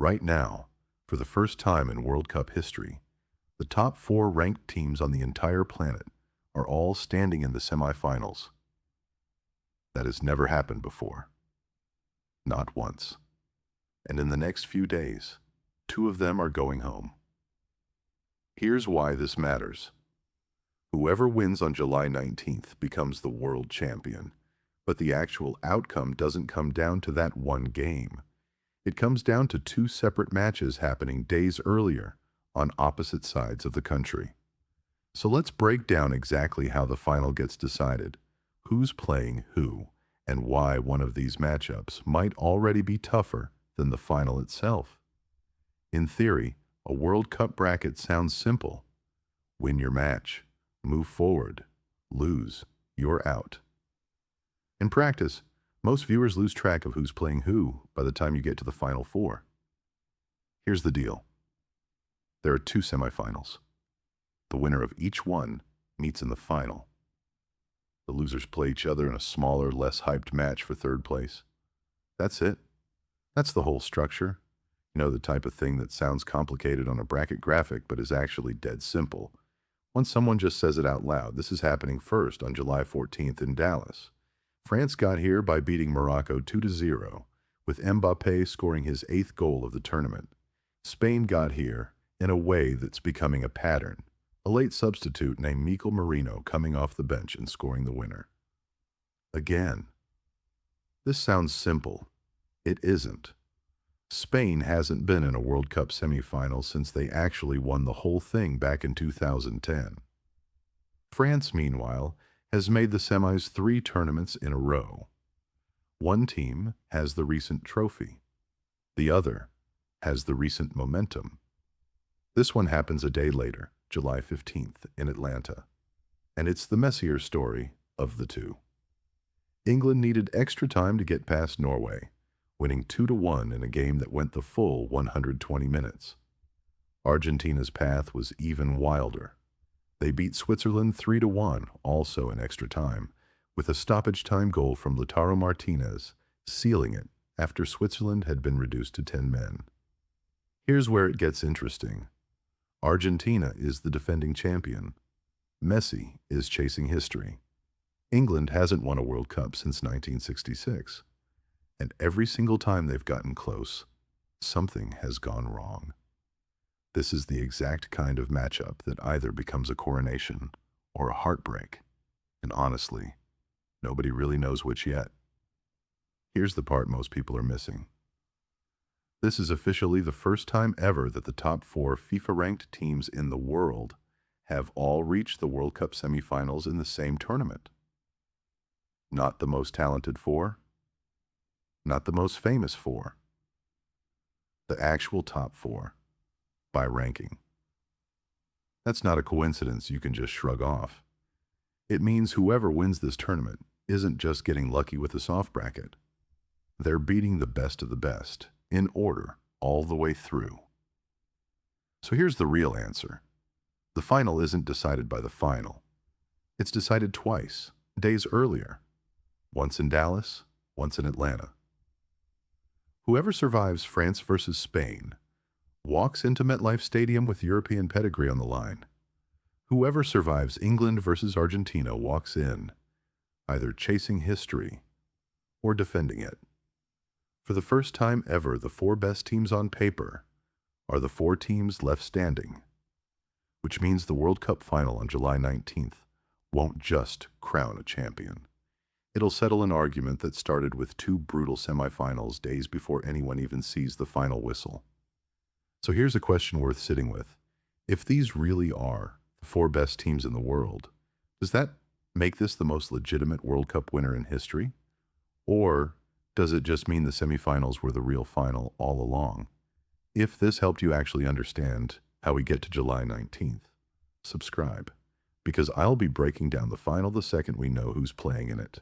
Right now, for the first time in World Cup history, the top four ranked teams on the entire planet are all standing in the semifinals. That has never happened before. Not once. And in the next few days, two of them are going home. Here's why this matters. Whoever wins on July 19th becomes the world champion, but the actual outcome doesn't come down to that one game. It comes down to two separate matches happening days earlier on opposite sides of the country. So let's break down exactly how the final gets decided, who's playing who, and why one of these matchups might already be tougher than the final itself. In theory, a World Cup bracket sounds simple. Win your match, move forward, lose, you're out. In practice, most viewers lose track of who's playing who by the time you get to the Final Four. Here's the deal. There are two semifinals. The winner of each one meets in the final. The losers play each other in a smaller, less hyped match for third place. That's it. That's the whole structure. You know, the type of thing that sounds complicated on a bracket graphic but is actually dead simple. Once someone just says it out loud, this is happening first on July 14th in Dallas. France got here by beating Morocco 2-0, with Mbappé scoring his 8th goal of the tournament. Spain got here in a way that's becoming a pattern, a late substitute named Mikel Merino coming off the bench and scoring the winner. Again, this sounds simple. It isn't. Spain hasn't been in a World Cup semifinal since they actually won the whole thing back in 2010. France, meanwhile, has made the semis 3 tournaments in a row. One team has the recent trophy. The other has the recent momentum. This one happens a day later, July 15th, in Atlanta. And it's the messier story of the two. England needed extra time to get past Norway, winning 2-1 in a game that went the full 120 minutes. Argentina's path was even wilder. They beat Switzerland 3-1, also in extra time, with a stoppage time goal from Lautaro Martinez, sealing it after Switzerland had been reduced to 10 men. Here's where it gets interesting. Argentina is the defending champion. Messi is chasing history. England hasn't won a World Cup since 1966. And every single time they've gotten close, something has gone wrong. This is the exact kind of matchup that either becomes a coronation or a heartbreak. And honestly, nobody really knows which yet. Here's the part most people are missing. This is officially the first time ever that the top 4 FIFA-ranked teams in the world have all reached the World Cup semifinals in the same tournament. Not the most talented 4, not the most famous 4, the actual top 4 by ranking. That's not a coincidence you can just shrug off. It means whoever wins this tournament isn't just getting lucky with the soft bracket. They're beating the best of the best, in order, all the way through. So here's the real answer. The final isn't decided by the final. It's decided twice, days earlier. Once in Dallas, once in Atlanta. Whoever survives France versus Spain walks into MetLife Stadium with European pedigree on the line. Whoever survives England versus Argentina walks in, either chasing history or defending it. For the first time ever, the 4 best teams on paper are the 4 teams left standing, which means the World Cup final on July 19th won't just crown a champion. It'll settle an argument that started with 2 brutal semifinals days before anyone even sees the final whistle. So here's a question worth sitting with. If these really are the 4 best teams in the world, does that make this the most legitimate World Cup winner in history? Or does it just mean the semifinals were the real final all along? If this helped you actually understand how we get to July 19th, subscribe, because I'll be breaking down the final the second we know who's playing in it.